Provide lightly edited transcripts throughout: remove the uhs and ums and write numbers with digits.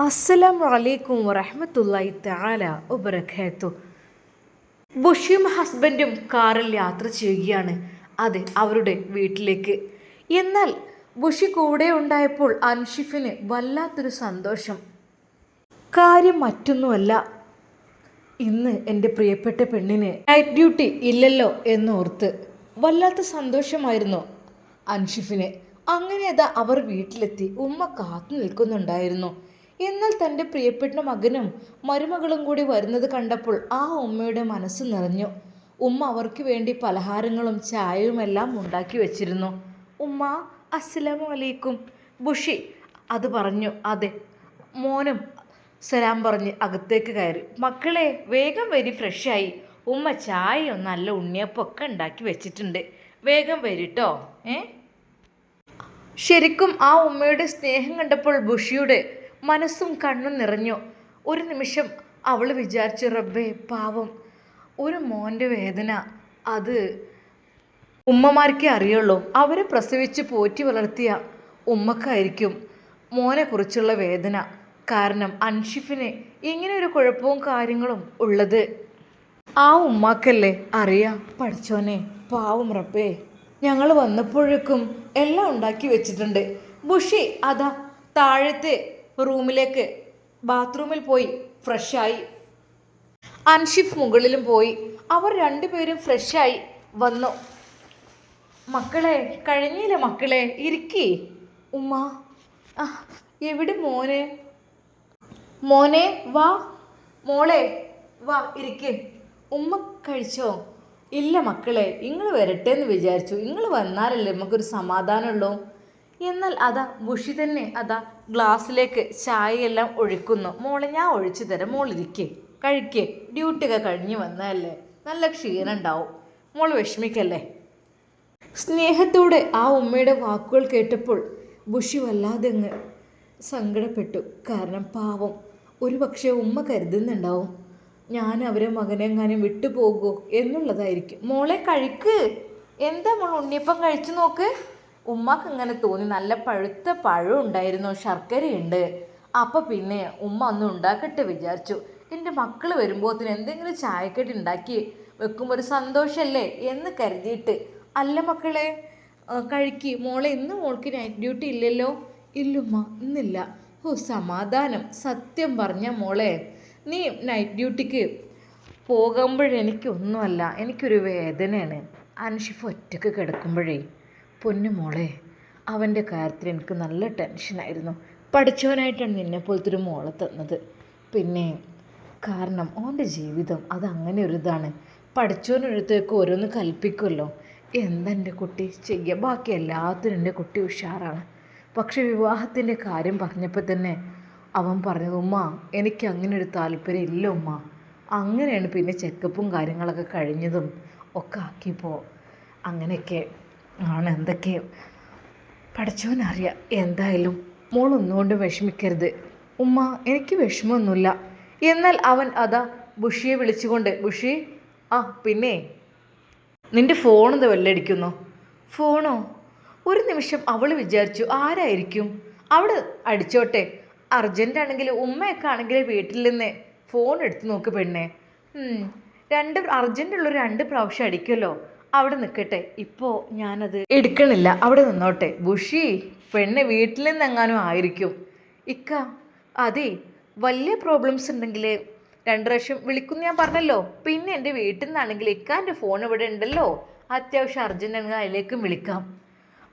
അസ്സലാമു അലൈക്കും വറഹ്മത്തുള്ളാഹി തആല വബറകാതുഹു. ബുഷിയും ഹസ്ബൻഡും കാറിൽ യാത്ര ചെയ്യുകയാണ്. അതെ, അവരുടെ വീട്ടിലേക്ക്. എന്നാൽ ബുഷി കൂടെ ഉണ്ടായപ്പോൾ അൻഷിഫിന് വല്ലാത്തൊരു സന്തോഷം. കാര്യം മറ്റൊന്നുമല്ല, ഇന്ന് എൻ്റെ പ്രിയപ്പെട്ട പെണ്ണിന് നൈറ്റ് ഡ്യൂട്ടി ഇല്ലല്ലോ എന്നോർത്ത് വല്ലാത്ത സന്തോഷമായിരുന്നു അൻഷിഫിന്. അങ്ങനെ അതാ അവർ വീട്ടിലെത്തി. ഉമ്മ കാത്തു നിൽക്കുന്നുണ്ടായിരുന്നു. എന്നാൽ തൻ്റെ പ്രിയപ്പെട്ട മകനും മരുമകളും കൂടി വരുന്നത് കണ്ടപ്പോൾ ആ ഉമ്മയുടെ മനസ്സ് നിറഞ്ഞു. ഉമ്മ അവർക്ക് വേണ്ടി പലഹാരങ്ങളും ചായയും എല്ലാം ഉണ്ടാക്കി വെച്ചിരുന്നു. ഉമ്മ, അസ്സലാമു അലൈക്കും. ബുഷി അത് പറഞ്ഞു. അതെ, മോനും സലാം പറഞ്ഞ് അകത്തേക്ക് കയറി. മക്കളെ, വേഗം വരി, ഫ്രഷായി. ഉമ്മ ചായയും നല്ല ഉണ്ണിയപ്പൊക്കെ ഉണ്ടാക്കി വെച്ചിട്ടുണ്ട്, വേഗം വരിട്ടോ. ശരിക്കും ആ ഉമ്മയുടെ സ്നേഹം കണ്ടപ്പോൾ ബുഷിയുടെ മനസ്സും കണ്ണും നിറഞ്ഞു. ഒരു നിമിഷം അവൾ വിചാരിച്ചു, റബ്ബേ, പാവം, ഒരു മോൻ്റെ വേദന അത് ഉമ്മമാർക്കേ അറിയുള്ളൂ. അവരെ പ്രസവിച്ച് പോറ്റി വളർത്തിയ ഉമ്മക്കായിരിക്കും മോനെക്കുറിച്ചുള്ള വേദന. കാരണം അൻഷിഫിന് ഇങ്ങനെ ഒരു കുഴപ്പവും കാര്യങ്ങളും ഉള്ളത് ആ ഉമ്മാക്കല്ലേ അറിയാം. പഠിച്ചോനെ, പാവം റബ്ബേ. ഞങ്ങൾ വന്നപ്പോഴേക്കും എല്ലാം ഉണ്ടാക്കി വെച്ചിട്ടുണ്ട്. ബുഷി അതാ താഴത്തെ റൂമിലേക്ക് ബാത്റൂമിൽ പോയി ഫ്രഷായി. അൻഷിഫ് മുകളിലും പോയി. അവർ രണ്ടുപേരും ഫ്രഷായി വന്നു. മക്കളെ, കഴിഞ്ഞില്ല മക്കളെ, ഇരിക്കേ. ഉമ്മ, എവിടെ മോനെ? മോനെ വാ, മോളെ വാ, ഇരിക്കേ. ഉമ്മ കഴിച്ചോ? ഇല്ല മക്കളെ, നിങ്ങൾ വരട്ടെ എന്ന് വിചാരിച്ചു. നിങ്ങൾ വന്നാലല്ലേ നമുക്കൊരു സമാധാനമുള്ളൂ. എന്നാൽ അതാ ബുഷി തന്നെ അതാ ഗ്ലാസ്സിലേക്ക് ചായയെല്ലാം ഒഴിക്കുന്നു. മോളെ, ഞാൻ ഒഴിച്ചു തരാം, മോളിരിക്കേ, കഴിക്കേ. ഡ്യൂട്ടിയൊക്കെ കഴിഞ്ഞ് വന്നതല്ലേ, നല്ല ക്ഷീണം ഉണ്ടാവും, മോൾ വിഷമിക്കല്ലേ. സ്നേഹത്തോടെ ആ ഉമ്മയുടെ വാക്കുകൾ കേട്ടപ്പോൾ ബുഷി വല്ലാതെ അങ്ങ് സങ്കടപ്പെട്ടു. കാരണം പാവം, ഒരു പക്ഷേ ഉമ്മ കരുതുന്നുണ്ടാവും ഞാൻ അവരെ മകനെങ്ങാനും വിട്ടുപോകൂ എന്നുള്ളതായിരിക്കും. മോളെ കഴിക്ക്. എന്താ മോൾ, ഉണ്ണിയപ്പം കഴിച്ചു നോക്ക്. ഉമ്മക്ക് ഇങ്ങനെ തോന്നി. നല്ല പഴുത്ത പഴം ഉണ്ടായിരുന്നു, ശർക്കരയുണ്ട്. അപ്പം പിന്നെ ഉമ്മ ഒന്നും ഉണ്ടാക്കട്ടെ വിചാരിച്ചു. എൻ്റെ മക്കൾ വരുമ്പോഴത്തേന് എന്തെങ്കിലും ചായക്കടി ഉണ്ടാക്കി വെക്കുമ്പോൾ ഒരു സന്തോഷമല്ലേ എന്ന് കരുതിയിട്ട്. അല്ല മക്കളെ, കഴിക്ക്. മോളെ, ഇന്ന് മോൾക്ക് നൈറ്റ് ഡ്യൂട്ടി ഇല്ലല്ലോ? ഇല്ലുമ്മ, ഇന്നില്ല. ഓ, സമാധാനം. സത്യം പറഞ്ഞ മോളെ, നീ നൈറ്റ് ഡ്യൂട്ടിക്ക് പോകുമ്പോഴെനിക്കൊന്നുമല്ല, എനിക്കൊരു വേദനയാണ്. അൻഷിഫ് ഒറ്റക്ക് കിടക്കുമ്പോഴേ പൊന്നു മോളെ, അവൻ്റെ കാര്യത്തിൽ എനിക്ക് നല്ല ടെൻഷനായിരുന്നു. പഠിച്ചവനായിട്ടാണ് നിന്നെപ്പോലത്തൊരു മോളെ തന്നത്. പിന്നെ കാരണം ഓൻ്റെ ജീവിതം അതങ്ങനെ ഒരു ഇതാണ്. പഠിച്ചവനൊരുത്തേക്ക് ഓരോന്ന് കൽപ്പിക്കുമല്ലോ. എന്തെൻ്റെ കുട്ടി ചെയ്യുക, ബാക്കി എല്ലാത്തിനും എൻ്റെ കുട്ടി ഉഷാറാണ്. പക്ഷെ വിവാഹത്തിൻ്റെ കാര്യം പറഞ്ഞപ്പോൾ തന്നെ അവൻ പറഞ്ഞത്, ഉമ്മ എനിക്ക് അങ്ങനെ ഒരു താല്പര്യം ഇല്ല ഉമ്മ. അങ്ങനെയാണ് പിന്നെ ചെക്കപ്പും കാര്യങ്ങളൊക്കെ കഴിഞ്ഞതും ഒക്കെ ആക്കിയപ്പോൾ അങ്ങനെയൊക്കെ ആണ്. എന്തൊക്കെയോ പഠിച്ചവനറിയാം. എന്തായാലും മോളൊന്നുകൊണ്ട് വിഷമിക്കരുത് ഉമ്മ, എനിക്ക് വിഷമമൊന്നുമില്ല. എന്നാൽ അവൻ അതാ ബുഷിയെ വിളിച്ചുകൊണ്ട്, ബുഷി, പിന്നെ നിൻ്റെ ഫോണെന്താ വെല്ലടിക്കുന്നോ? ഫോണോ? ഒരു നിമിഷം അവൾ വിചാരിച്ചു, ആരായിരിക്കും? അവിടെ അടിച്ചോട്ടെ, അർജൻറ്റാണെങ്കിൽ ഉമ്മയൊക്കെ ആണെങ്കിൽ വീട്ടിൽ നിന്ന് ഫോൺ എടുത്ത് നോക്ക് പെണ്ണെ. അർജൻറ്റുള്ളൊരു 2 പ്രാവശ്യം അടിക്കുമല്ലോ, അവിടെ നിൽക്കട്ടെ, ഇപ്പോൾ ഞാനത് എടുക്കണില്ല, അവിടെ നിന്നോട്ടെ. ബുഷി പെണ്ണെ, വീട്ടിൽ നിന്ന് എങ്ങാനും ആയിരിക്കും. ഇക്ക, അതെ, വലിയ പ്രോബ്ലംസ് ഉണ്ടെങ്കിൽ 2 പ്രാവശ്യം വിളിക്കുന്നു ഞാൻ പറഞ്ഞല്ലോ. പിന്നെ എൻ്റെ വീട്ടിൽ നിന്നാണെങ്കിൽ ഇക്കാൻ്റെ ഫോൺ ഇവിടെ ഉണ്ടല്ലോ, അത്യാവശ്യം അർജൻറ്റ് ആണെങ്കിൽ അതിലേക്കും വിളിക്കാം.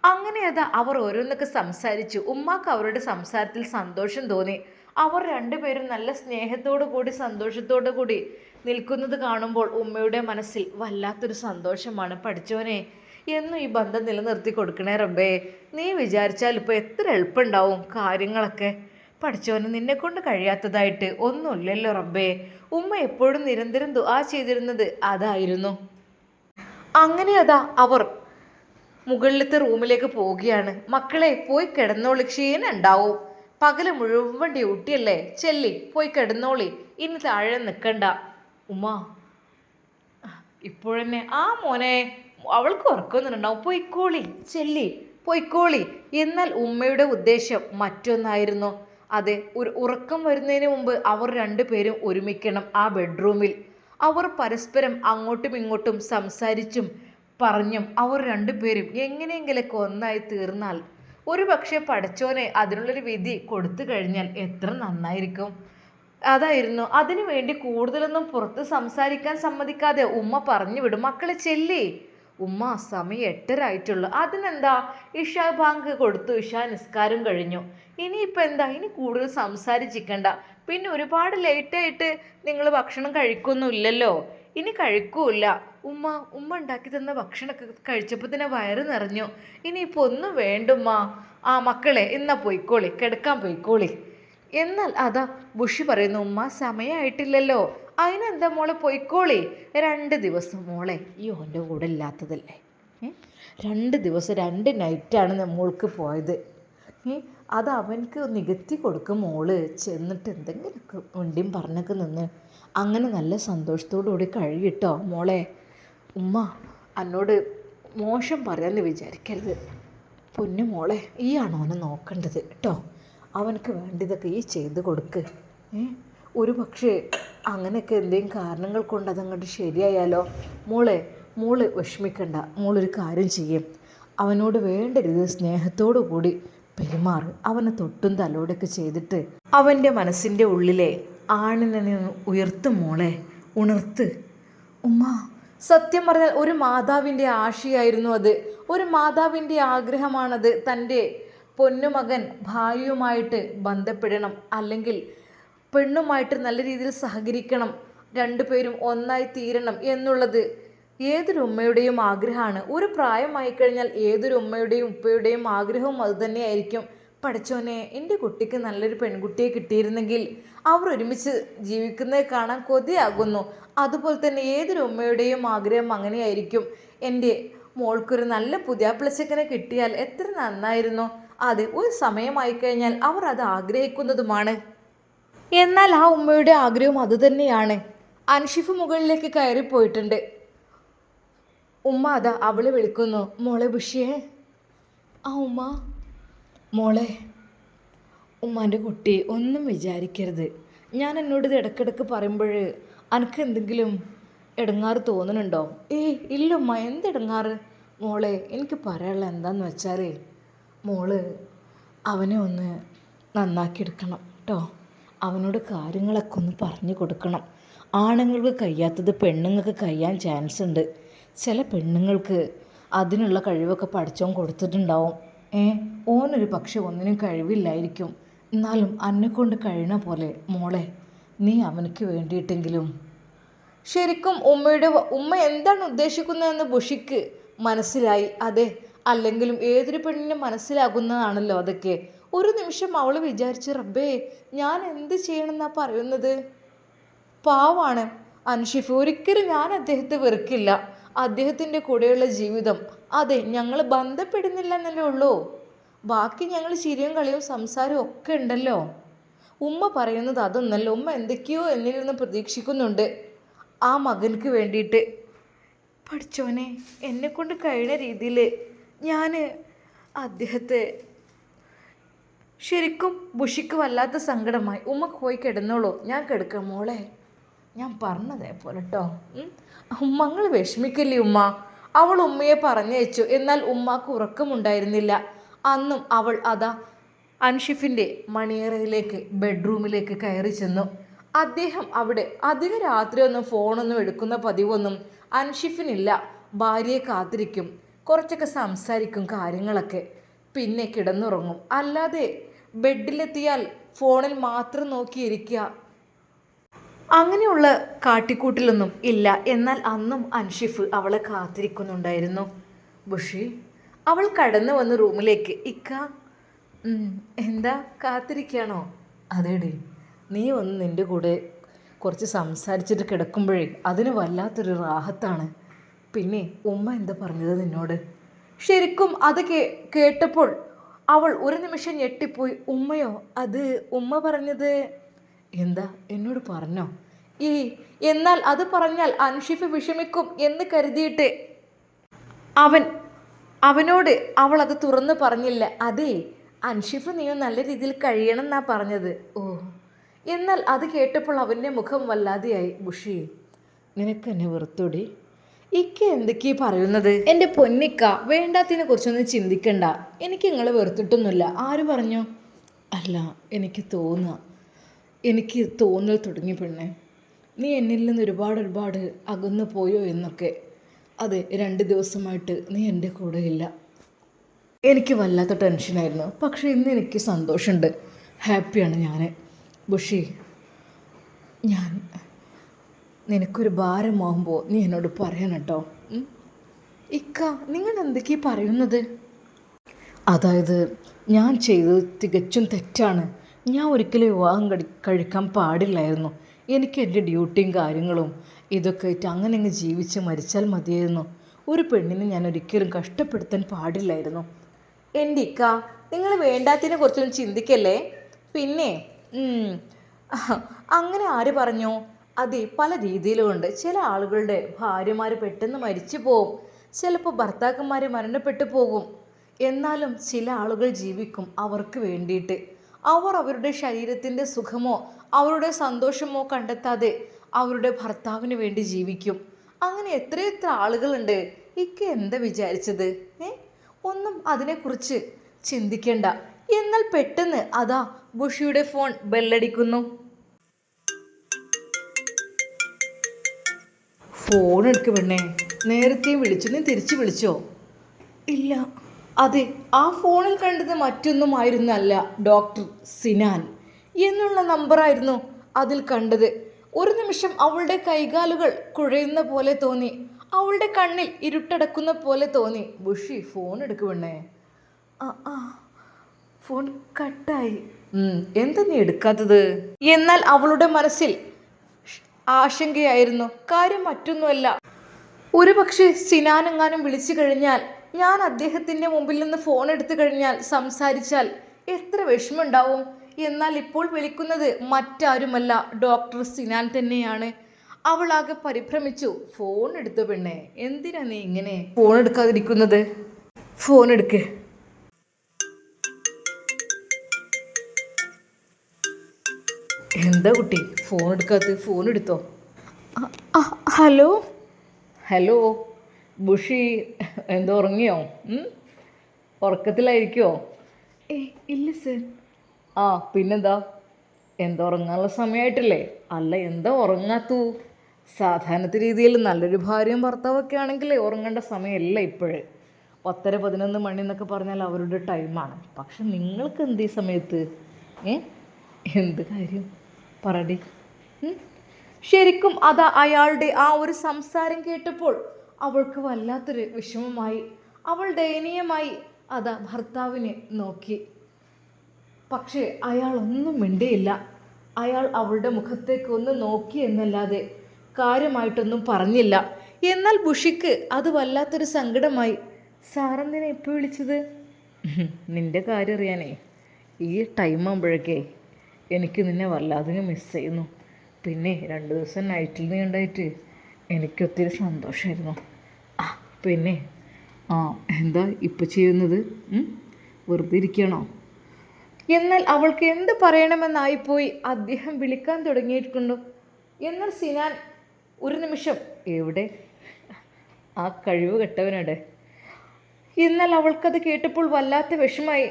അങ്ങനെ അതാ അവർ ഓരോന്നൊക്കെ സംസാരിച്ചു. ഉമ്മാക്ക് അവരുടെ സംസാരത്തിൽ സന്തോഷം തോന്നി. അവർ രണ്ടുപേരും നല്ല സ്നേഹത്തോടു കൂടി സന്തോഷത്തോടു കൂടി നിൽക്കുന്നത് കാണുമ്പോൾ ഉമ്മയുടെ മനസ്സിൽ വല്ലാത്തൊരു സന്തോഷമാണ്. പഠിച്ചോനെ, എന്നും ഈ ബന്ധം നിലനിർത്തി കൊടുക്കണേ റബ്ബേ. നീ വിചാരിച്ചാൽ ഇപ്പോൾ എത്ര എളുപ്പമുണ്ടാവും കാര്യങ്ങളൊക്കെ. പഠിച്ചോനെ, നിന്നെക്കൊണ്ട് കഴിയാത്തതായിട്ട് ഒന്നുമില്ലല്ലോ റബ്ബേ. ഉമ്മ എപ്പോഴും നിരന്തരം ദുആ ചെയ്തിരുന്നത് അതായിരുന്നു. അങ്ങനെ അതാ അവർ മുകളിലത്തെ റൂമിലേക്ക് പോവുകയാണ്. മക്കളെ, പോയി കിടന്നോളി, ക്ഷീണം ഉണ്ടാവും, പകല് മുഴുവൻ ഡ്യൂട്ടിയല്ലേ, ചെല്ലി പോയി കിടന്നോളി, ഇനി താഴെ നിൽക്കണ്ട. ഉമ്മ ഇപ്പോഴന്നെ മോനെ, അവൾക്ക് ഉറക്കൊന്നുണ്ടാവും, പോയിക്കോളി, ചെല്ലി പോയിക്കോളി. എന്നാൽ ഉമ്മയുടെ ഉദ്ദേശം മറ്റൊന്നായിരുന്നു. അതെ, ഒരു ഉറക്കം വരുന്നതിന് മുമ്പ് അവർ രണ്ടുപേരും ഒരുമിക്കണം ആ ബെഡ്റൂമിൽ. അവർ പരസ്പരം അങ്ങോട്ടും ഇങ്ങോട്ടും സംസാരിച്ചും പറഞ്ഞും അവർ രണ്ടുപേരും എങ്ങനെയെങ്കിലൊക്കെ ഒന്നായി തീർന്നാൽ, ഒരു പക്ഷേ പടച്ചോനെ അതിനുള്ളൊരു വിധി കൊടുത്തു കഴിഞ്ഞാൽ എത്ര നന്നായിരിക്കും. അതായിരുന്നു. അതിനു വേണ്ടി കൂടുതലൊന്നും പുറത്ത് സംസാരിക്കാൻ സമ്മതിക്കാതെ ഉമ്മ പറഞ്ഞു വിടും, മക്കളെ ചെല്ലി. ഉമ്മ, സമയം 8:30 ആയിട്ടുള്ളൂ. അതിനെന്താ, ഇഷാ ബാങ്ക് കൊടുത്തു, ഇഷാ നിസ്കാരം കഴിഞ്ഞു. ഇനിയിപ്പോൾ എന്താ, ഇനി കൂടുതൽ സംസാരിച്ചിക്കണ്ട. പിന്നെ ഒരുപാട് ലേറ്റായിട്ട് നിങ്ങൾ ഭക്ഷണം കഴിക്കൊന്നുമില്ലല്ലോ, ഇനി കഴിക്കൂല. ഉമ്മ ഉമ്മ ഉണ്ടാക്കി തന്ന ഭക്ഷണമൊക്കെ കഴിച്ചപ്പോൾ തന്നെ വയറ് നിറഞ്ഞു. ഇനിയിപ്പോൾ ഒന്നും വേണ്ടുമ്മ. ആ മക്കളെ, എന്നാ പോയിക്കോളി, കിടക്കാൻ പോയിക്കോളി. എന്നാൽ അതാ ബുഷി പറയുന്നു, ഉമ്മ സമയമായിട്ടില്ലല്ലോ. അതിനെന്താ മോളെ, പോയിക്കോളി. 2 ദിവസം മോളെ ഈ ഓൻ്റെ കൂടെ ഇല്ലാത്തതല്ലേ. 2 ദിവസം 2 നൈറ്റാണ് മോൾക്ക് പോയത്. അത് അവനക്ക് നികത്തി കൊടുക്കും മോള്. ചെന്നിട്ട് എന്തെങ്കിലുമൊക്കെ വണ്ടിയും പറഞ്ഞൊക്കെ നിന്ന് അങ്ങനെ നല്ല സന്തോഷത്തോടു കൂടി കഴിയിട്ടോ മോളെ. ഉമ്മ എന്നോട് മോശം പറയാമെന്ന് വിചാരിക്കരുത്. പൊന്നു മോളെ, ഈയാണോ അവനെ നോക്കേണ്ടത് കേട്ടോ. അവനക്ക് വേണ്ടിയതൊക്കെ ഈ ചെയ്ത് കൊടുക്ക്. ഒരു പക്ഷേ അങ്ങനെയൊക്കെ എന്തെങ്കിലും കാരണങ്ങൾ കൊണ്ട് അതങ്ങോട്ട് ശരിയായാലോ. മോള് വിഷമിക്കണ്ട. മോളൊരു കാര്യം ചെയ്യും, അവനോട് വേണ്ട രീതിയിൽ സ്നേഹത്തോടു കൂടി പെരുമാറ്. അവനെ തൊട്ടും തലോടൊക്കെ ചെയ്തിട്ട് അവൻ്റെ മനസ്സിൻ്റെ ഉള്ളിലെ ആണിനെ ഉയർത്തും മോളെ, ഉണർത്ത്. ഉമ്മ, സത്യം പറഞ്ഞാൽ ഒരു മാതാവിൻ്റെ ആശയായിരുന്നു അത്. ഒരു മാതാവിൻ്റെ ആഗ്രഹമാണത്. തൻ്റെ പൊന്നുമകൻ ഭാര്യയുമായിട്ട് ബന്ധപ്പെടണം, അല്ലെങ്കിൽ പെണ്ണുമായിട്ട് നല്ല രീതിയിൽ സഹകരിക്കണം, രണ്ടുപേരും ഒന്നായി തീരണം എന്നുള്ളത് ഏതൊരു ഉമ്മയുടെയും ആഗ്രഹമാണ്. ഒരു പ്രായമായി കഴിഞ്ഞാൽ ഏതൊരു ഉമ്മയുടെയും ഉപ്പയുടെയും ആഗ്രഹവും അതുതന്നെയായിരിക്കും. പഠിച്ചോനെ, എൻ്റെ കുട്ടിക്ക് നല്ലൊരു പെൺകുട്ടിയെ കിട്ടിയിരുന്നെങ്കിൽ അവർ ഒരുമിച്ച് ജീവിക്കുന്നത് കാണാൻ കൊതിയാകുന്നു. അതുപോലെ തന്നെ ഏതൊരു ഉമ്മയുടെയും ആഗ്രഹം അങ്ങനെയായിരിക്കും. എൻ്റെ മോൾക്കൊരു നല്ല പുതിയാപ്പിളച്ചക്കനെ കിട്ടിയാൽ എത്ര നന്നായിരുന്നു. അതെ, ഒരു സമയമായി കഴിഞ്ഞാൽ അവർ അത് ആഗ്രഹിക്കുന്നതുമാണ്. എന്നാൽ ആ ഉമ്മയുടെ ആഗ്രഹം അതുതന്നെയാണ്. അൻഷിഫ് മുകളിലേക്ക് കയറിപ്പോയിട്ടുണ്ട്. ഉമ്മ അതാ അവളെ വിളിക്കുന്നു, മോളെ ബുഷിയെ. ആ ഉമ്മ. മോളെ, ഉമ്മാൻ്റെ കുട്ടി ഒന്നും വിചാരിക്കരുത്. ഞാൻ എന്നോട് ഇത് ഇടയ്ക്കിടയ്ക്ക് പറയുമ്പോൾ അനക്ക് എന്തെങ്കിലും ഇടങ്ങാറ് തോന്നുന്നുണ്ടോ? ഇല്ല ഉമ്മ, എന്തിടങ്ങാറ്? മോളെ, എനിക്ക് പറയാനുള്ള എന്താണെന്ന് വെച്ചാൽ, മോള് അവനെ ഒന്ന് നന്നാക്കിയെടുക്കണം കേട്ടോ. അവനോട് കാര്യങ്ങളൊക്കെ ഒന്ന് പറഞ്ഞു കൊടുക്കണം. ആണുങ്ങൾക്ക് കഴിയാത്തത് പെണ്ണുങ്ങൾക്ക് കഴിയാൻ ചാൻസ് ഉണ്ട്. ചില പെണ്ണുങ്ങൾക്ക് അതിനുള്ള കഴിവൊക്കെ പഠിച്ചോൻ കൊടുത്തിട്ടുണ്ടാവും. ഓനൊരു പക്ഷെ ഒന്നിനും കഴിവില്ലായിരിക്കും. എന്നാലും അന്നെക്കൊണ്ട് കഴിയണ പോലെ മോളെ നീ അവനക്ക് വേണ്ടിയിട്ടെങ്കിലും. ശരിക്കും ഉമ്മ എന്താണ് ഉദ്ദേശിക്കുന്നതെന്ന് ബുഷിക്ക് മനസ്സിലായി. അതെ, അല്ലെങ്കിലും ഏതൊരു പെണ്ണിനും മനസ്സിലാകുന്നതാണല്ലോ അതൊക്കെ. ഒരു നിമിഷം അവൾ വിചാരിച്ച്, റബ്ബേ, ഞാൻ എന്ത് ചെയ്യണമെന്നാണ് പറയുന്നത്. പാവാണ് അൻഷിഫ്. ഒരിക്കലും ഞാൻ അദ്ദേഹത്തെ വെറുക്കില്ല. അദ്ദേഹത്തിൻ്റെ കൂടെയുള്ള ജീവിതം, അതെ, ഞങ്ങൾ ബന്ധപ്പെടുന്നില്ല എന്നല്ലേ ഉള്ളൂ. ബാക്കി ഞങ്ങൾ ചിരിയും കളിയും സംസാരവും ഒക്കെ ഉണ്ടല്ലോ. ഉമ്മ പറയുന്നത് അതൊന്നല്ല. ഉമ്മ എന്തൊക്കെയോ എന്നിൽ നിന്ന് പ്രതീക്ഷിക്കുന്നുണ്ട് ആ മകൻക്ക് വേണ്ടിയിട്ട്. പഠിച്ചോനെ, എന്നെക്കൊണ്ട് കഴിയുന്ന രീതിയിൽ ഞാൻ അദ്ദേഹത്തെ. ശരിക്കും ബുഷിക്ക് വല്ലാത്ത സങ്കടമായി. ഉമ്മക്ക് പോയി കിടന്നോളൂ, ഞാൻ കിടക്കാം മോളെ. ഞാൻ പറഞ്ഞതേ പോലെ കേട്ടോ. ഉമ്മങ്ങൾ വിഷമിക്കില്ലേ ഉമ്മ. അവൾ ഉമ്മയെ പറഞ്ഞയച്ചു. എന്നാൽ ഉമ്മാക്ക് ഉറക്കമുണ്ടായിരുന്നില്ല. അന്നും അവൾ അതാ അൻഷിഫിൻ്റെ മണിയറയിലേക്ക് ബെഡ്റൂമിലേക്ക് കയറി ചെന്നു. അദ്ദേഹം അവിടെ അധിക രാത്രിയൊന്നും ഫോണൊന്നും എടുക്കുന്ന പതിവൊന്നും അൻഷിഫിനില്ല. ഭാര്യയെ കാത്തിരിക്കും, കുറച്ചൊക്കെ സംസാരിക്കും കാര്യങ്ങളൊക്കെ, പിന്നെ കിടന്നുറങ്ങും. അല്ലാതെ ബെഡിലെത്തിയാൽ ഫോണിൽ മാത്രം നോക്കിയിരിക്കുക, അങ്ങനെയുള്ള കാട്ടിക്കൂട്ടിലൊന്നും ഇല്ല. എന്നാൽ അന്നും അൻഷിഫ് അവളെ കാത്തിരിക്കുന്നുണ്ടായിരുന്നു. ബുഷി. അവൾ കടന്നു വന്ന് റൂമിലേക്ക്. ഇക്ക, എന്താ കാത്തിരിക്കുകയാണോ? അതേടി, നീ വന്ന് നിൻ്റെ കൂടെ കുറച്ച് സംസാരിച്ചിട്ട് കിടക്കുമ്പോഴേ അതിന് വല്ലാത്തൊരു റാഹത്താണ്. പിന്നെ ഉമ്മ എന്താ പറഞ്ഞത് നിന്നോട്? ശരിക്കും അത് കേട്ടപ്പോൾ അവൾ ഒരു നിമിഷം ഞെട്ടിപ്പോയി. ഉമ്മയോ? അത് ഉമ്മ പറഞ്ഞത് എന്താ? എന്നോട് പറഞ്ഞോ? എന്നാൽ അത് പറഞ്ഞാൽ അൻഷിഫ് വിഷമിക്കും എന്ന് കരുതിയിട്ട് അവനോട് അവൾ അത് തുറന്ന് പറഞ്ഞില്ല. അതെ, അൻഷിഫ് നീയും നല്ല രീതിയിൽ കഴിയണം എന്നാ പറഞ്ഞത്. ഓ, എന്നാൽ അത് കേട്ടപ്പോൾ അവൻ്റെ മുഖം വല്ലാതെയായി. ബുഷി, നിനക്ക് എന്നെ വെറുത്തോടി? ഇക്ക എന്തൊക്കെയാ പറയുന്നത്? എൻ്റെ പൊന്നിക്ക, വേണ്ടാത്തതിനെ കുറിച്ചൊന്നും ചിന്തിക്കണ്ട. എനിക്ക് നിങ്ങളെ വെറുത്തിട്ടൊന്നുമില്ല. ആര് പറഞ്ഞു? അല്ല, എനിക്ക് തോന്നൽ തുടങ്ങി പെണ്ണെ, നീ എന്നിൽ നിന്ന് ഒരുപാട് അകന്നു പോയോ എന്നൊക്കെ. അതെ, 2 ദിവസമായിട്ട് നീ എൻ്റെ കൂടെ ഇല്ല. എനിക്ക് വല്ലാത്ത ടെൻഷനായിരുന്നു. പക്ഷേ ഇന്ന് എനിക്ക് സന്തോഷമുണ്ട്, ഹാപ്പിയാണ് ഞാൻ. ബുഷി, ഞാൻ നിനക്കൊരു ഭാരമാകുമ്പോൾ നീ എന്നോട് പറയണം കേട്ടോ. ഇക്ക, നിങ്ങൾ എന്തൊക്കെയാ പറയുന്നത്? അതായത് ഞാൻ ചെയ്തത് തികച്ചും തെറ്റാണ്. ഞാൻ ഒരിക്കലും വിവാഹം കഴിക്കാൻ പാടില്ലായിരുന്നു. എനിക്ക് എൻ്റെ ഡ്യൂട്ടിയും കാര്യങ്ങളും ഇതൊക്കെ ആയിട്ട് അങ്ങനെ അങ്ങ് ജീവിച്ച് മരിച്ചാൽ മതിയായിരുന്നു. ഒരു പെണ്ണിനെ ഞാൻ ഒരിക്കലും കഷ്ടപ്പെടുത്താൻ പാടില്ലായിരുന്നു. എൻ്റെ ഇക്ക, നിങ്ങൾ വേണ്ടാത്തതിനെ കുറിച്ചൊന്നും ചിന്തിക്കല്ലേ. പിന്നെ അങ്ങനെ ആര് പറഞ്ഞു? അതെ, പല രീതിയിലുമുണ്ട്. ചില ആളുകളുടെ ഭാര്യമാർ പെട്ടെന്ന് മരിച്ചു പോവും, ചിലപ്പോൾ ഭർത്താക്കന്മാർ മരണപ്പെട്ടു പോകും. എന്നാലും ചില ആളുകൾ ജീവിക്കും അവർക്ക് വേണ്ടിയിട്ട്. അവർ അവരുടെ ശരീരത്തിൻ്റെ സുഖമോ അവരുടെ സന്തോഷമോ കണ്ടെത്താതെ അവരുടെ ഭർത്താവിന് വേണ്ടി ജീവിക്കും. അങ്ങനെ എത്രയെത്ര ആളുകളുണ്ട്. ഇക്ക എന്താ വിചാരിച്ചത്? ഒന്നും അതിനെക്കുറിച്ച് ചിന്തിക്കേണ്ട. എന്നാൽ പെട്ടെന്ന് അതാ ബുഷിയുടെ ഫോൺ ബെല്ലടിക്കുന്നു. ഫോൺ എടുക്ക് പെണ്ണേ. നേരത്തെയും വിളിച്ചു, നീ തിരിച്ചു വിളിച്ചോ? ഇല്ല. അതെ, ആ ഫോണിൽ കണ്ടത് മറ്റൊന്നുമായിരുന്നല്ല, ഡോക്ടർ സിനാൻ എന്നുള്ള നമ്പറായിരുന്നു അതിൽ കണ്ടത്. ഒരു നിമിഷം അവളുടെ കൈകാലുകൾ കുഴയുന്ന പോലെ തോന്നി, അവളുടെ കണ്ണിൽ ഇരുട്ടടക്കുന്ന പോലെ തോന്നി. ബുഷി, ഫോൺ എടുക്കുവണ്ണേ. ആ, ഫോൺ കട്ടായി. എന്താ നീ എടുക്കാത്തത്? എന്നാൽ അവളുടെ മനസ്സിൽ ആശങ്കയായിരുന്നു. കാര്യം മറ്റൊന്നുമല്ല, ഒരു പക്ഷേ സിനാനെങ്ങാനും വിളിച്ചു കഴിഞ്ഞാൽ, ഞാൻ അദ്ദേഹത്തിൻ്റെ മുമ്പിൽ നിന്ന് ഫോൺ എടുത്തു കഴിഞ്ഞാൽ, സംസാരിച്ചാൽ എത്ര വിഷമമുണ്ടാവും. എന്നാൽ ഇപ്പോൾ വിളിക്കുന്നത് മറ്റാരുമല്ല, ഡോക്ടർ സിനാൻ തന്നെയാണ്. അവളാകെ പരിഭ്രമിച്ചു. ഫോൺ എടുത്തു പെണ്ണേ, എന്തിനാ നീ ഇങ്ങനെ ഫോൺ എടുക്കാതിരിക്കുന്നത്? ഫോൺ എടുക്ക്. എന്താ കുട്ടി ഫോൺ എടുക്കാത്ത? ഫോൺ എടുത്തോ. ഹലോ. ഹലോ ബുഷി, എന്താ ഉറങ്ങിയോ? ഉറക്കത്തിലായിരിക്കുമോ? ഇല്ല സർ. പിന്നെന്താ, എന്താ ഉറങ്ങാനുള്ള സമയമായിട്ടില്ലേ? അല്ല, എന്താ ഉറങ്ങാത്തു? സാധാരണ രീതിയിൽ നല്ലൊരു ഭാര്യയും ഭർത്താവൊക്കെ ആണെങ്കിൽ ഉറങ്ങേണ്ട സമയമല്ല ഇപ്പോഴേ. 10-11 മണി എന്നൊക്കെ പറഞ്ഞാൽ അവരുടെ ടൈമാണ്. പക്ഷെ നിങ്ങൾക്ക് എന്ത് ഈ സമയത്ത്? എന്ത് കാര്യം പറടി. ശരിക്കും അതാ അയാളുടെ ആ ഒരു സംസാരം കേട്ടപ്പോൾ അവൾക്ക് വല്ലാത്തൊരു വിഷമമായി. അവൾ ദയനീയമായി അതാ ഭർത്താവിനെ നോക്കി. പക്ഷേ അയാൾ ഒന്നും മിണ്ടിയില്ല. അയാൾ അവളുടെ മുഖത്തേക്ക് ഒന്ന് നോക്കി എന്നല്ലാതെ കാര്യമായിട്ടൊന്നും പറഞ്ഞില്ല. എന്നാൽ ബുഷിക്ക് അത് വല്ലാത്തൊരു സങ്കടമായി. സാറെന്തിനാ ഇപ്പോൾ വിളിച്ചത്? നിൻ്റെ കാര്യം അറിയാനേ. ഈ ടൈം ആകുമ്പോഴേക്കേ എനിക്ക് നിന്നെ വല്ലാതെ മിസ് ചെയ്യുന്നു. പിന്നെ 2 ദിവസം നൈറ്റിൽ നീ ഉണ്ടായിട്ട് എനിക്കൊത്തിരി സന്തോഷമായിരുന്നു. പിന്നെ എന്താ ഇപ്പോൾ ചെയ്യുന്നത്? വെറുതെ ഇരിക്കണോ? എന്നാൽ അവൾക്ക് എന്ത് പറയണമെന്നായിപ്പോയി. അദ്ദേഹം വിളിക്കാൻ തുടങ്ങിയിട്ടുണ്ടോ? എന്നാൽ സിനാൻ ഒരു നിമിഷം, എവിടെ ആ കഴിവ് കെട്ടവനടെ? എന്നാൽ അവൾക്കത് കേട്ടപ്പോൾ വല്ലാത്ത വിഷമായി.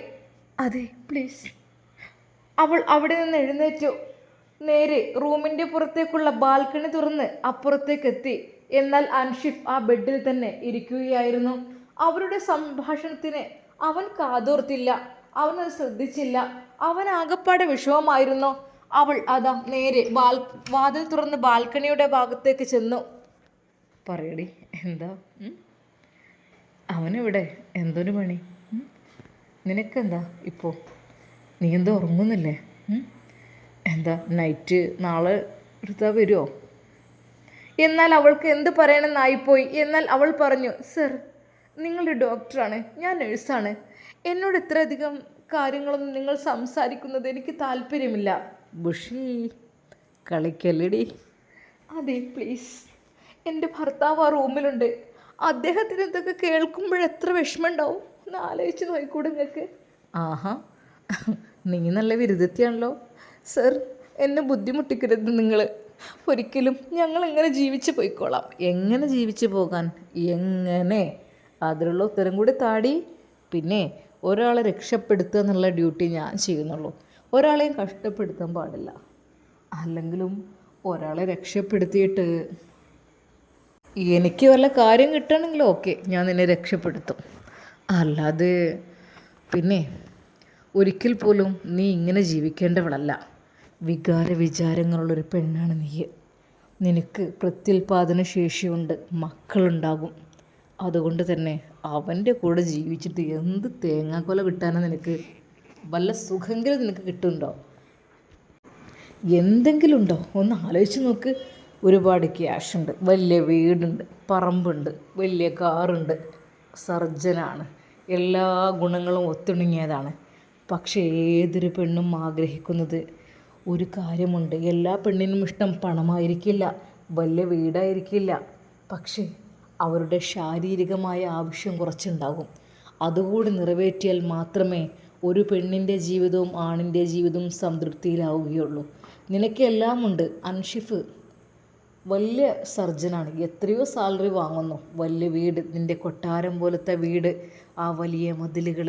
അതെ, പ്ലീസ്. അവൾ അവിടെ നിന്ന് എഴുന്നേറ്റു. നേരെ റൂമിൻ്റെ പുറത്തേക്കുള്ള ബാൽക്കണി തുറന്ന് അപ്പുറത്തേക്കെത്തി. എന്നാൽ അൻഷിഫ് ആ ബെഡിൽ തന്നെ ഇരിക്കുകയായിരുന്നു. അവരുടെ സംഭാഷണത്തിന് അവൻ കാതോർത്തില്ല, അവനത് ശ്രദ്ധിച്ചില്ല. അവൻ ആകപ്പാടെ വിഷമമായിരുന്നു. അവൾ അതാ നേരെ വാതിൽ തുറന്ന് ബാൽക്കണിയുടെ ഭാഗത്തേക്ക് ചെന്നു. പറയടി, എന്താ? അവനെവിടെ? എന്തൊരു പണി? നിനക്കെന്താ ഇപ്പോൾ? നീ എന്താ ഉറങ്ങുന്നില്ലേ? എന്താ നൈറ്റ് നാളെ എടുത്താൽ വരുമോ? എന്നാൽ അവൾക്ക് എന്ത് പറയണമെന്നായിപ്പോയി. എന്നാൽ അവൾ പറഞ്ഞു, സർ, നിങ്ങളുടെ ഡോക്ടറാണ്, ഞാൻ നഴ്സാണ്. എന്നോട് ഇത്രയധികം കാര്യങ്ങളൊന്നും നിങ്ങൾ സംസാരിക്കുന്നത് എനിക്ക് താല്പര്യമില്ല. ബുഷി, കളിക്കല്ലടി. അതെ, പ്ലീസ്. എൻ്റെ ഭർത്താവ് ആ റൂമിലുണ്ട്. അദ്ദേഹത്തിന് ഇതൊക്കെ കേൾക്കുമ്പോഴെത്ര വിഷമമുണ്ടാവും എന്ന് ആലോചിച്ച് നോക്കിക്കൂടെ നിങ്ങൾക്ക്? നീ നല്ല വിരുദ്ധത്തിയാണല്ലോ. സർ, എന്നെ ബുദ്ധിമുട്ടിക്കരുത് നിങ്ങൾ. ഒരിക്കലും ഞങ്ങൾ എങ്ങനെ ജീവിച്ച് പോയിക്കോളാം. എങ്ങനെ ജീവിച്ച് പോകാൻ? എങ്ങനെ? അതിലുള്ള ഉത്തരം കൂടി താടി. പിന്നെ ഒരാളെ രക്ഷപ്പെടുത്തുക എന്നുള്ള ഡ്യൂട്ടി ഞാൻ ചെയ്യുന്നുള്ളൂ. ഒരാളെയും കഷ്ടപ്പെടുത്താൻ പാടില്ല. അല്ലെങ്കിലും ഒരാളെ രക്ഷപ്പെടുത്തിയിട്ട് എനിക്ക് വല്ല കാര്യം കിട്ടണമെങ്കിലും ഓക്കെ, ഞാൻ നിന്നെ രക്ഷപ്പെടുത്തും. അല്ലാതെ പിന്നെ ഒരിക്കൽ പോലും നീ ഇങ്ങനെ ജീവിക്കേണ്ടവളല്ല. വികാര വിചാരങ്ങളുള്ളൊരു പെണ്ണാണ് നീ. നിനക്ക് പ്രത്യുൽപാദന ശേഷിയുണ്ട്, മക്കളുണ്ടാകും. അതുകൊണ്ട് തന്നെ അവൻ്റെ കൂടെ ജീവിച്ചിട്ട് എന്ത് തേങ്ങാക്കൊല കിട്ടാനാണ് നിനക്ക്? വല്ല സുഖമെങ്കിലും നിനക്ക് കിട്ടുന്നുണ്ടോ? എന്തെങ്കിലും ഉണ്ടോ? ഒന്ന് ആലോചിച്ച് നോക്ക്. ഒരുപാട് ക്യാഷുണ്ട്, വലിയ വീടുണ്ട്, പറമ്പുണ്ട്, വലിയ കാറുണ്ട്, സർജനാണ്, എല്ലാ ഗുണങ്ങളും ഒത്തിണങ്ങിയതാണ്. പക്ഷേ ഏതൊരു പെണ്ണും ആഗ്രഹിക്കുന്നത് ഒരു കാര്യമുണ്ട്. എല്ലാ പെണ്ണിനും ഇഷ്ടം പണമായിരിക്കില്ല, വലിയ വീടായിരിക്കില്ല. പക്ഷേ അവരുടെ ശാരീരികമായ ആവശ്യം കുറച്ചുണ്ടാകും. അതുകൂടി നിറവേറ്റിയാൽ മാത്രമേ ഒരു പെണ്ണിൻ്റെ ജീവിതവും ആണിൻ്റെ ജീവിതവും സംതൃപ്തിയിലാവുകയുള്ളൂ. നിനക്കെല്ലാം ഉണ്ട്. അൻഷിഫ് വലിയ സർജനാണ്, എത്രയോ സാലറി വാങ്ങുന്നു, വലിയ വീട്, നിൻ്റെ കൊട്ടാരം പോലത്തെ വീട്, ആ വലിയ മതിലുകൾ,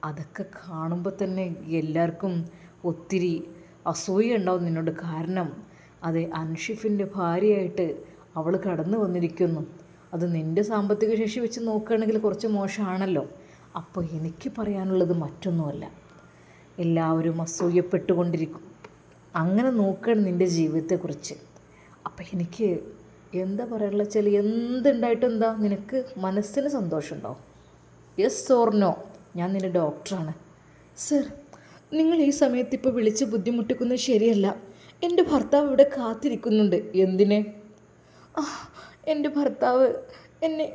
അതൊക്കെ കാണുമ്പോൾ തന്നെ എല്ലാവർക്കും ഒത്തിരി അസൂയ ഉണ്ടാവും നിന്നോട്. കാരണം അത് അൻഷിഫിൻ്റെ ഭാര്യയായിട്ട് അവൾ കടന്നു വന്നിരിക്കുന്നു. അത് നിൻ്റെ സാമ്പത്തിക ശേഷി വെച്ച് നോക്കുകയാണെങ്കിൽ കുറച്ച് മോശമാണല്ലോ. അപ്പോൾ എനിക്ക് പറയാനുള്ളത് മറ്റൊന്നുമല്ല, എല്ലാവരും അസൂയപ്പെട്ടുകൊണ്ടിരിക്കും. അങ്ങനെ നോക്കുകയാണ് നിൻ്റെ ജീവിതത്തെക്കുറിച്ച്. അപ്പം എനിക്ക് എന്താ പറയാനുള്ള വെച്ചാൽ, എന്തുണ്ടായിട്ടും എന്താ, നിനക്ക് മനസ്സിന് സന്തോഷമുണ്ടോ? Yes or no? ഞാൻ നിൻ്റെ ഡോക്ടറാണ്. സർ, നിങ്ങൾ ഈ സമയത്ത് ഇപ്പോൾ വിളിച്ച് ബുദ്ധിമുട്ടിക്കുന്നത് ശരിയല്ല. എൻ്റെ ഭർത്താവ് ഇവിടെ കാത്തിരിക്കുന്നുണ്ട്. എന്തിന്? എൻ്റെ ഭർത്താവ് എന്നെ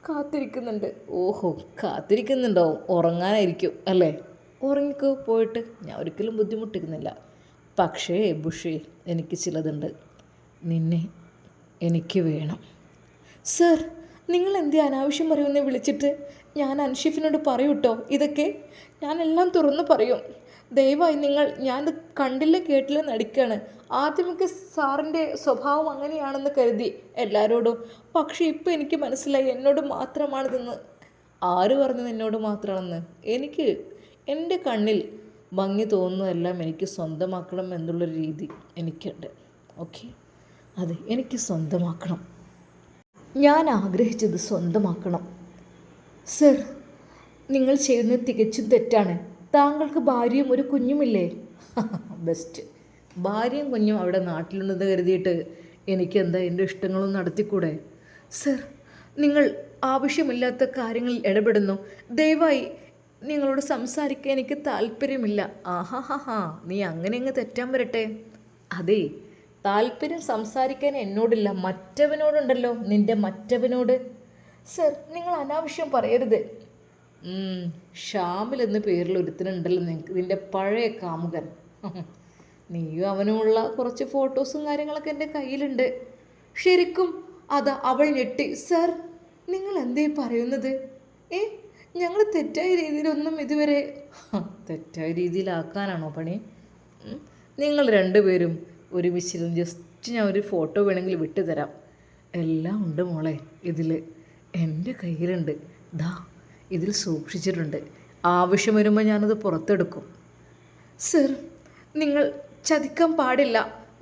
കാത്തിരിക്കുന്നുണ്ട്. ഓഹോ, കാത്തിരിക്കുന്നുണ്ടോ? ഉറങ്ങാനായിരിക്കും അല്ലേ? ഉറങ്ങിക്കോ പോയിട്ട്, ഞാൻ ഒരിക്കലും ബുദ്ധിമുട്ടിക്കുന്നില്ല. പക്ഷേ ബുഷി, എനിക്ക് ചിലതുണ്ട്. നിന്നെ എനിക്ക് വേണം. സർ, നിങ്ങൾ എന്തേ അനാവശ്യം പറയുമെന്ന് വിളിച്ചിട്ട്? ഞാൻ അൻഷിഫിനോട് പറയൂട്ടോ ഇതൊക്കെ. ഞാനെല്ലാം തുറന്നു പറയും. ദയവായി നിങ്ങൾ, ഞാൻ കണ്ടില്ല കേട്ടില്ല നടിക്കുകയാണ്. ആദ്യമൊക്കെ സാറിൻ്റെ സ്വഭാവം അങ്ങനെയാണെന്ന് കരുതി എല്ലാവരോടും. പക്ഷേ ഇപ്പോൾ എനിക്ക് മനസ്സിലായി എന്നോട് മാത്രമാണിതെന്ന്. ആര് പറഞ്ഞു എന്നോട് മാത്രമാണെന്ന്? എനിക്ക് എൻ്റെ കണ്ണിൽ ഭംഗി തോന്നുന്നതെല്ലാം എനിക്ക് സ്വന്തമാക്കണം എന്നുള്ളൊരു രീതി എനിക്കുണ്ട്. ഓക്കെ, അതെ, എനിക്ക് സ്വന്തമാക്കണം. ഞാൻ ആഗ്രഹിച്ചത് സ്വന്തമാക്കണം. സർ, നിങ്ങൾ ചെയ്യുന്നത് തികച്ചും തെറ്റാണ്. താങ്കൾക്ക് ഭാര്യയും ഒരു കുഞ്ഞുമില്ലേ? ബെസ്റ്റ്. ഭാര്യയും കുഞ്ഞും അവിടെ നാട്ടിലുണ്ടെന്ന് കരുതിയിട്ട് എനിക്കെന്താ എൻ്റെ ഇഷ്ടങ്ങളും നടത്തിക്കൂടെ? സർ, നിങ്ങൾ ആവശ്യമില്ലാത്ത കാര്യങ്ങളിൽ ഇടപെടുന്നു. ദയവായി നിങ്ങളോട് സംസാരിക്കാൻ എനിക്ക് താല്പര്യമില്ല. ആഹാ, നീ അങ്ങനെ അങ്ങ് തെറ്റാൻ വരട്ടെ. അതെ, താല്പര്യം സംസാരിക്കാൻ എന്നോടില്ല, മറ്റവനോടുണ്ടല്ലോ, നിൻ്റെ മറ്റവനോട്. സർ, നിങ്ങൾ അനാവശ്യം പറയരുത്. ഷാമിൽ എന്ന പേരിൽ ഒരുത്തനുണ്ടല്ലോ നിൻ്റെ പഴയ കാമുകൻ. നീയും അവനുമുള്ള കുറച്ച് ഫോട്ടോസും കാര്യങ്ങളൊക്കെ എൻ്റെ കയ്യിലുണ്ട്. ശരിക്കും? അതാ അവൾ ഞെട്ടി. സർ, നിങ്ങൾ എന്തേ പറയുന്നത്? ഞങ്ങൾ തെറ്റായ രീതിയിലൊന്നും ഇതുവരെ. തെറ്റായ രീതിയിലാക്കാനാണോ പണി? നിങ്ങൾ രണ്ടുപേരും ഒരുമിച്ചിരുന്ന് ജസ്റ്റ് ഞാൻ ഒരു ഫോട്ടോ വേണമെങ്കിൽ വിട്ടുതരാം. എല്ലാം ഉണ്ട് മോളെ ഇതിൽ, എൻ്റെ കയ്യിലുണ്ട്. ദാ ഇതിൽ സൂക്ഷിച്ചിട്ടുണ്ട്. ആവശ്യം വരുമ്പോൾ ഞാനത് പുറത്തെടുക്കും. സർ, നിങ്ങൾ ചതിക്കാൻ പാടില്ല.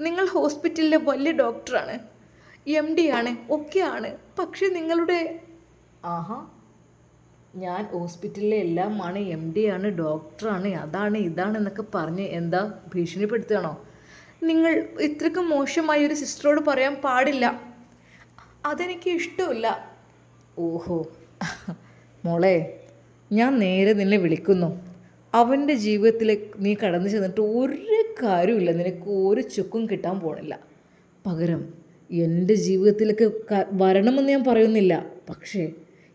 നിങ്ങൾ ഹോസ്പിറ്റലിലെ വലിയ ഡോക്ടറാണ്, MD ആണ്, ഒക്കെയാണ്. പക്ഷേ നിങ്ങളുടെ ഞാൻ ഹോസ്പിറ്റലിലെ എല്ലാമാണ്, MD ആണ്, ഡോക്ടറാണ്, അതാണ് ഇതാണ് എന്നൊക്കെ പറഞ്ഞ് എന്താ ഭീഷണിപ്പെടുത്തുകയാണോ? നിങ്ങൾ ഇത്രയ്ക്ക് മോശമായി ഒരു സിസ്റ്ററോട് പറയാൻ പാടില്ല. അതെനിക്ക് ഇഷ്ടമില്ല. ഓഹോ, മോളെ, ഞാൻ നേരെ നിന്നെ വിളിക്കുന്നു. അവൻ്റെ ജീവിതത്തിലേക്ക് നീ കടന്നു ചെന്നിട്ട് ഒരു കാര്യമില്ല, നിനക്ക് ഒരു ചുക്കും കിട്ടാൻ പോണില്ല. പകരം എൻ്റെ ജീവിതത്തിലേക്ക് വരണമെന്ന് ഞാൻ പറയുന്നില്ല. പക്ഷേ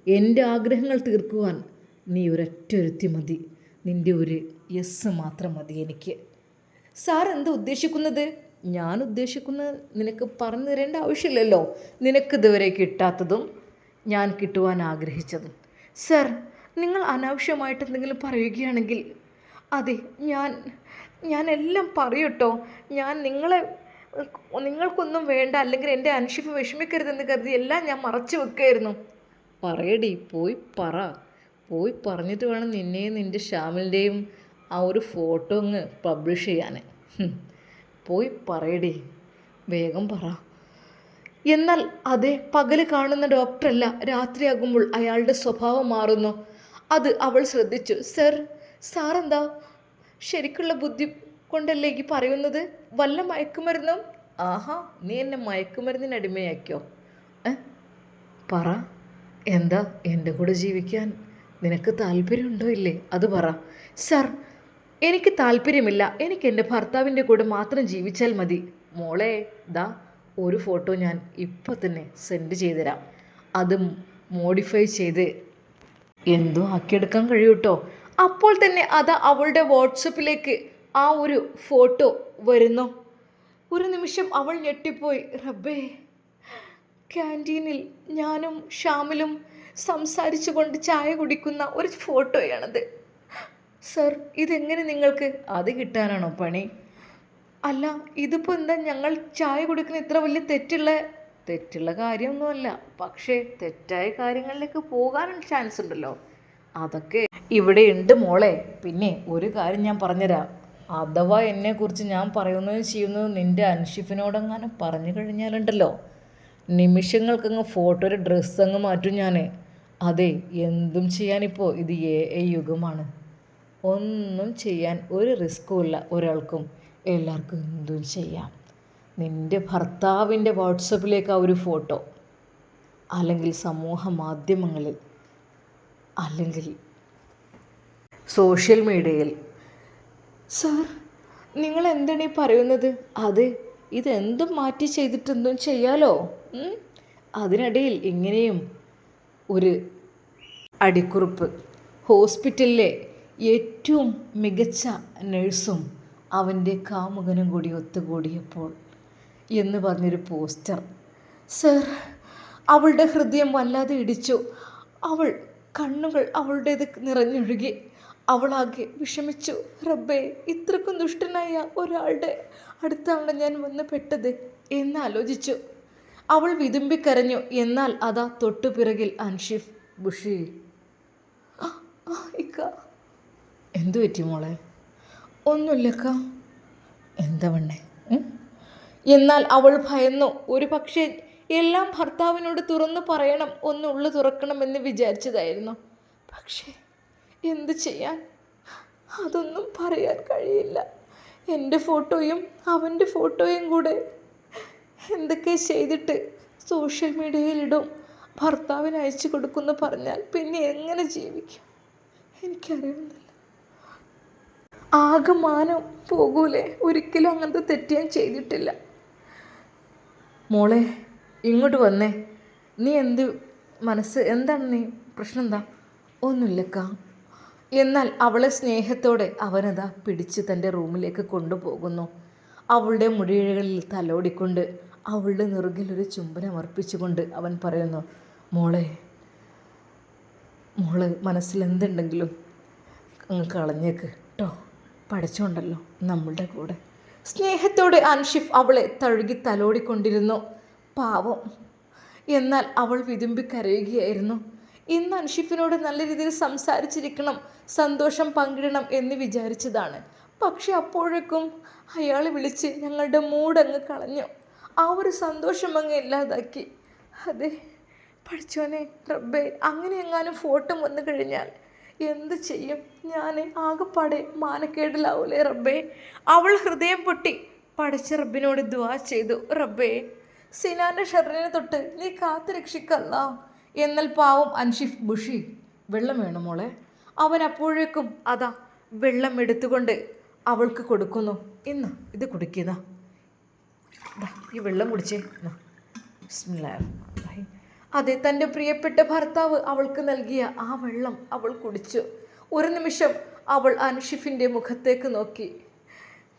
എൻ്റെ ആഗ്രഹങ്ങൾ തീർക്കുവാൻ നീ ഒരൊറ്റൊരുത്തി മതി. നിൻ്റെ ഒരു യെസ് മാത്രം മതി എനിക്ക്. സാർ എന്താ ഉദ്ദേശിക്കുന്നത്? ഞാൻ ഉദ്ദേശിക്കുന്നത് നിനക്ക് പറഞ്ഞു തരേണ്ട ആവശ്യമില്ലല്ലോ. നിനക്ക് ഇതുവരെ കിട്ടാത്തതും ഞാൻ കിട്ടുവാൻ ആഗ്രഹിച്ചതും. സർ, നിങ്ങൾ അനാവശ്യമായിട്ട് എന്തെങ്കിലും പറയുകയാണെങ്കിൽ അതെ, ഞാൻ ഞാൻ എല്ലാം പറയൂട്ടോ. ഞാൻ നിങ്ങൾക്കൊന്നും വേണ്ട, അല്ലെങ്കിൽ എൻ്റെ അൻഷിഫ് വിഷമിക്കരുതെന്ന് കരുതി എല്ലാം ഞാൻ മറച്ചു വെക്കുകയായിരുന്നു. പറയടി, പോയി പറ. പോയി പറഞ്ഞിട്ട് വേണം നിന്നെയും നിൻ്റെ ഷാമിലിൻ്റെയും ആ ഒരു ഫോട്ടോ അങ്ങ് പബ്ലിഷ് ചെയ്യാൻ. പോയി പറയടി, വേഗം പറ. എന്നാൽ അതെ, പകല് കാണുന്ന ഡോക്ടറല്ല, രാത്രിയാകുമ്പോൾ അയാളുടെ സ്വഭാവം മാറുന്നു. അത് അവൾ ശ്രദ്ധിച്ചു. സാറെന്താ ശരിക്കുള്ള ബുദ്ധി കൊണ്ടല്ലേ ഈ പറയുന്നത്? വല്ല മയക്കുമരുന്നും? ആഹാ, നീ എന്നെ മയക്കുമരുന്നിന് അടിമയാക്കിയോ? പറ, എന്താ എൻ്റെ കൂടെ ജീവിക്കാൻ നിനക്ക് താല്പര്യമുണ്ടോ ഇല്ലേ? അത് പറ. സർ, എനിക്ക് താല്പര്യമില്ല. എനിക്ക് എൻ്റെ ഭർത്താവിൻ്റെ കൂടെ മാത്രം ജീവിച്ചാൽ മതി. മോളെ, ദാ ഒരു ഫോട്ടോ ഞാൻ ഇപ്പോൾ തന്നെ സെൻഡ് ചെയ്തുതരാം. അത് മോഡിഫൈ ചെയ്ത് എന്തോ ആക്കിയെടുക്കാൻ കഴിയൂട്ടോ. അപ്പോൾ തന്നെ അത് അവളുടെ വാട്സപ്പിലേക്ക് ആ ഒരു ഫോട്ടോ വരുന്നു. ഒരു നിമിഷം അവൾ ഞെട്ടിപ്പോയി. റബ്ബേ, ക്യാൻറ്റീനിൽ ഞാനും ഷാമിലും സംസാരിച്ചു കൊണ്ട് ചായ കുടിക്കുന്ന ഒരു ഫോട്ടോയാണത്. സർ, ഇതെങ്ങനെ നിങ്ങൾക്ക് അത് കിട്ടാനാണോ പണി? അല്ല, ഇതിപ്പോൾ എന്താ, ഞങ്ങൾ ചായ കുടിക്കുന്ന ഇത്ര വലിയ തെറ്റുള്ള കാര്യമൊന്നുമല്ല. പക്ഷേ തെറ്റായ കാര്യങ്ങളിലേക്ക് പോകാനുള്ള ചാൻസ് ഉണ്ടല്ലോ, അതൊക്കെ ഇവിടെ ഉണ്ട് മോളെ. പിന്നെ ഒരു കാര്യം ഞാൻ പറഞ്ഞുതരാം. അഥവാ എന്നെക്കുറിച്ച് ഞാൻ പറയുന്നതും ചെയ്യുന്നതും നിൻ്റെ അൻഷിഫിനോടെങ്ങാനും പറഞ്ഞു കഴിഞ്ഞാലുണ്ടല്ലോ, നിമിഷങ്ങൾക്കങ്ങ് ഫോട്ടോയുടെ ഡ്രസ്സ് അങ്ങ് മാറ്റും ഞാൻ. അതെ, എന്തും ചെയ്യാനിപ്പോൾ ഇത് AI യുഗമാണ്. ഒന്നും ചെയ്യാൻ ഒരു റിസ്ക്കും ഇല്ല ഒരാൾക്കും. എല്ലാവർക്കും എന്തും ചെയ്യാം. നിൻ്റെ ഭർത്താവിൻ്റെ വാട്സപ്പിലേക്ക് ആ ഒരു ഫോട്ടോ, അല്ലെങ്കിൽ സമൂഹ മാധ്യമങ്ങളിൽ, അല്ലെങ്കിൽ സോഷ്യൽ മീഡിയയിൽ. സാർ, നിങ്ങൾ എന്താണ് ഈ പറയുന്നത്? അത് ഇതെന്തും മാറ്റി ചെയ്തിട്ടെന്തും ചെയ്യാലോ. അതിനിടയിൽ ഇങ്ങനെയും ഒരു അടിക്കുറിപ്പ്. ഹോസ്പിറ്റലിലെ ഏറ്റവും മികച്ച നഴ്സും അവൻ്റെ കാമുകനും കൂടി ഒത്തുകൂടിയപ്പോൾ എന്ന് പറഞ്ഞൊരു പോസ്റ്റർ. സർ, അവളുടെ ഹൃദയം വല്ലാതെ ഇടിച്ചു. കണ്ണുകൾ അവളുടേത് നിറഞ്ഞൊഴുകി. അവളാകെ വിഷമിച്ചു. റബ്ബേ, ഇത്രക്കും ദുഷ്ടനായ ഒരാളുടെ അടുത്താണ് ഞാൻ വന്ന് പെട്ടത് എന്നാലോചിച്ചു. അവൾ വിതുമ്പിക്കരഞ്ഞു. എന്നാൽ അതാ തൊട്ടുപിറകിൽ അൻഷിഫ്. ബുഷി, ഇക്ക. എന്തു പറ്റി മോളെ? ഒന്നുമില്ലക്ക. എന്താ വണ്ണേ? എന്നാൽ അവൾ ഭയന്നു. ഒരു പക്ഷേ എല്ലാം ഭർത്താവിനോട് തുറന്നു പറയണം, ഒന്നുള്ളു തുറക്കണമെന്ന് വിചാരിച്ചതായിരുന്നു. പക്ഷേ എന്ത് ചെയ്യാൻ, അതൊന്നും പറയാൻ കഴിയില്ല. എൻ്റെ ഫോട്ടോയും അവൻ്റെ ഫോട്ടോയും കൂടെ എന്തൊക്കെ ചെയ്തിട്ട് സോഷ്യൽ മീഡിയയിലിടും, ഭർത്താവിന് അയച്ചു കൊടുക്കുമെന്ന് പറഞ്ഞാൽ പിന്നെ എങ്ങനെ ജീവിക്കും? എനിക്കറിയുന്നില്ല. ആകെ മാനം പോകൂലേ? ഒരിക്കലും അങ്ങനത്തെ തെറ്റ് ഞാൻ ചെയ്തിട്ടില്ല. മോളെ, ഇങ്ങോട്ട് വന്നേ. നീ എന്താണ് നീ പ്രശ്നം എന്താ? ഒന്നുമില്ലക്ക. എന്നാൽ അവളെ സ്നേഹത്തോടെ അവനതാ പിടിച്ച് തൻ്റെ റൂമിലേക്ക് കൊണ്ടുപോകുന്നു. അവളുടെ മുടിയിഴകളിൽ തലോടിക്കൊണ്ട് അവളുടെ നെറുകിലൊരു ചുംബനം അർപ്പിച്ചുകൊണ്ട് അവൻ പറയുന്നു, മോള് മനസ്സിലെന്തുണ്ടെങ്കിലും അങ്ങ് കളഞ്ഞേക്ക് കേട്ടോ. പഠിച്ചുകൊണ്ടല്ലോ നമ്മളുടെ കൂടെ. സ്നേഹത്തോടെ അൻഷിഫ് അവളെ തഴുകി തലോടിക്കൊണ്ടിരുന്നു. പാവം. എന്നാൽ അവൾ വിതുമ്പിക്കരയുകയായിരുന്നു. ഇന്ന് അൻഷിഫിനോട് നല്ല രീതിയിൽ സംസാരിച്ചിരിക്കണം, സന്തോഷം പങ്കിടണം എന്ന് വിചാരിച്ചതാണ്. പക്ഷെ അപ്പോഴേക്കും അയാൾ വിളിച്ച് ഞങ്ങളുടെ മൂടങ്ങ് കളഞ്ഞു. ആ ഒരു സന്തോഷം അങ്ങ് ഇല്ലാതാക്കി. അതെ പഠിച്ചോനെ, റബ്ബേ, അങ്ങനെ എങ്ങാനും ഫോട്ടോ വന്നു കഴിഞ്ഞാൽ എന്ത് ചെയ്യും ഞാൻ? ആകെപ്പാടെ മാനക്കേടിലാവൂലേ റബ്ബേ. അവൾ ഹൃദയം പൊട്ടി പഠിച്ച റബ്ബിനോട് ദുആ ചെയ്തു. റബ്ബേ, സിനാൻ്റെ ഷർറിനെ തൊട്ട് നീ കാത്തു രക്ഷിക്കല്ല. എന്നാൽ പാവം അൻഷിഫ്. ബുഷി, വെള്ളം വേണം മോളെ. അവൻ അപ്പോഴേക്കും അതാ വെള്ളം എടുത്തുകൊണ്ട് അവൾക്ക് കൊടുക്കുന്നു. ഇന്ന് ഇത് കുടിക്കുക, ഈ വെള്ളം കുടിച്ചേ. ബിസ്മില്ലാഹിർ. അതെ, തൻ്റെ പ്രിയപ്പെട്ട ഭർത്താവ് അവൾക്ക് നൽകിയ ആ വെള്ളം അവൾ കുടിച്ചു. ഒരു നിമിഷം അവൾ അൻഷിഫിൻ്റെ മുഖത്തേക്ക് നോക്കി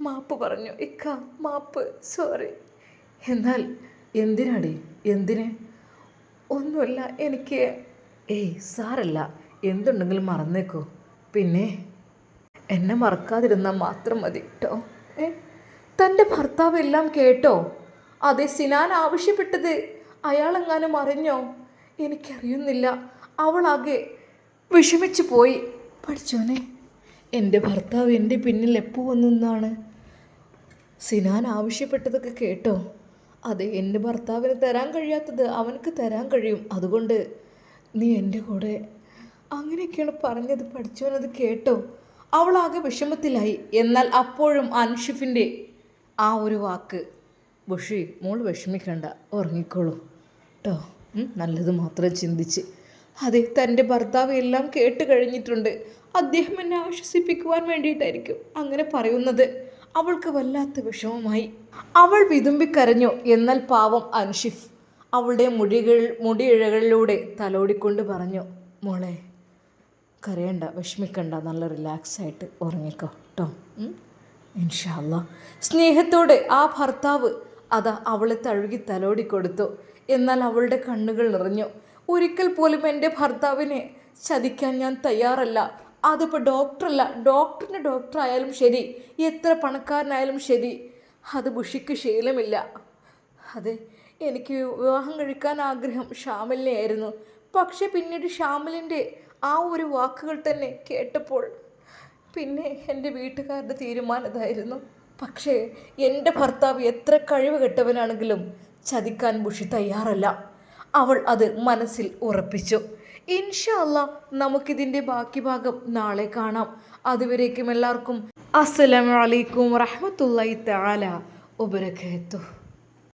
മാപ്പ് പറഞ്ഞു. ഇക്ക, മാപ്പ്, സോറി. എന്നാൽ എന്തിനാടി? എന്തിന്? ഒന്നുമല്ല, എനിക്ക് സാരല്ല, എന്തുണ്ടെങ്കിലും മറന്നേക്കോ. പിന്നെ എന്നെ മറക്കാതിരുന്നാൽ മാത്രം മതി കേട്ടോ. തൻ്റെ ഭർത്താവ് എല്ലാം കേട്ടോ? അതെ, സിനാൻ ആവശ്യപ്പെട്ടത് അയാളെങ്ങാനും അറിഞ്ഞോ? എനിക്കറിയുന്നില്ല. അവളാകെ വിഷമിച്ചു പോയി. പഠിച്ചോനെ, എൻ്റെ ഭർത്താവ് എൻ്റെ പിന്നിൽ എപ്പോൾ വന്നെന്നാണ് സിനാൻ ആവശ്യപ്പെട്ടതൊക്കെ കേട്ടോ? അതെ, എൻ്റെ ഭർത്താവിന് തരാൻ കഴിയാത്തത് അവനക്ക് തരാൻ കഴിയും. അതുകൊണ്ട് നീ എൻ്റെ കൂടെ, അങ്ങനെയൊക്കെയാണ് പറഞ്ഞത്. പഠിച്ചവനത് കേട്ടോ? അവളാകെ വിഷമത്തിലായി. എന്നാൽ അപ്പോഴും അൻഷിഫിൻ്റെ ആ ഒരു വാക്ക്, ബുഷി മോൾ വിഷമിക്കണ്ട, ഉറങ്ങിക്കോളൂ കേട്ടോ, നല്ലത് മാത്രം ചിന്തിച്ച്. അതെ, തൻ്റെ ഭർത്താവ് എല്ലാം കേട്ട് കഴിഞ്ഞിട്ടുണ്ട്. അദ്ദേഹം എന്നെ ആശ്വസിപ്പിക്കുവാൻ വേണ്ടിയിട്ടായിരിക്കും അങ്ങനെ പറയുന്നത്. അവൾക്ക് വല്ലാത്ത വിഷമമായി. അവൾ വിതുമ്പിക്കരഞ്ഞു. എന്നാൽ പാവം അൻഷിഫ് അവളുടെ മുടിയിഴകളിലൂടെ തലോടിക്കൊണ്ട് പറഞ്ഞു, മോളെ കരയണ്ട, വിഷമിക്കണ്ട, നല്ല റിലാക്സായിട്ട് ഉറങ്ങിക്കോ കേട്ടോ, ഇൻഷാ അല്ലാ. സ്നേഹത്തോടെ ആ ഭർത്താവ് അതാ അവളെ തഴുകി തലോടിക്കൊടുത്തു. എന്നാൽ അവളുടെ കണ്ണുകൾ നിറഞ്ഞു. ഒരിക്കൽ പോലും എൻ്റെ ഭർത്താവിനെ ചതിക്കാൻ ഞാൻ തയ്യാറല്ല. അതിപ്പോൾ ഡോക്ടറല്ല, ഡോക്ടറിൻ്റെ ഡോക്ടറായാലും ശരി, എത്ര പണക്കാരനായാലും ശരി, അത് ബുഷിക്ക് ശീലമില്ല. അതെ, എനിക്ക് വിവാഹം കഴിക്കാൻ ആഗ്രഹം ഷാമിലിനെ ആയിരുന്നു. പക്ഷെ പിന്നീട് ഷാമിലിൻ്റെ ആ ഒരു വാക്കുകൾ തന്നെ കേട്ടപ്പോൾ പിന്നെ എൻ്റെ വീട്ടുകാരുടെ തീരുമാനം ഇതായിരുന്നു. പക്ഷേ എൻ്റെ ഭർത്താവ് എത്ര കഴിവ് കെട്ടവനാണെങ്കിലും ചതിക്കാൻ ബുഷി തയ്യാറല്ല. അവൾ അത് മനസ്സിൽ ഉറപ്പിച്ചു. ഇൻഷാ അല്ലാ, നമുക്കിതിൻ്റെ ബാക്കി ഭാഗം നാളെ കാണാം. അതുവരേക്കും എല്ലാവർക്കും അസ്സലാമു അലൈക്കും വറഹ്മത്തുള്ളാഹി തആല വബറകാതുഹു.